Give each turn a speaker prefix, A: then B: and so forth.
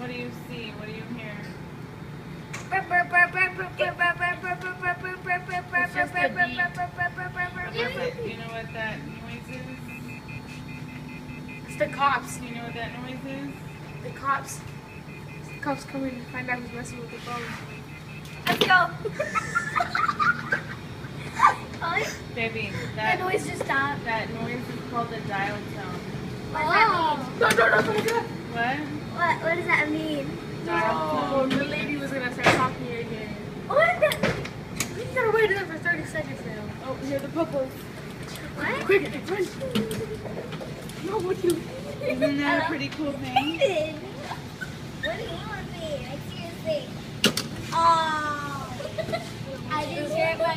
A: What do you see? What do you hear?
B: It's just a beep.
A: What is it? Do you know what that noise is?
B: It's the cops.
A: Do you know what that noise is?
B: The cops. The cops coming to find out who's messing with the phone.
C: Let's go.
A: Baby,
C: That noise just stopped.
A: that noise is called a dial tone.
C: What does that mean?
B: No, don't do that.
A: What?
C: What does that mean?
A: Dial
B: Oh,
A: tone.
B: the lady was gonna start talking again.
C: What?
B: You gotta wait there for 30 seconds now. Oh, here the puppos.
C: What?
B: Quick, run. No, what you?
A: Isn't that a pretty cool thing?
C: What do you want to be? Like seriously. Oh. I just heard my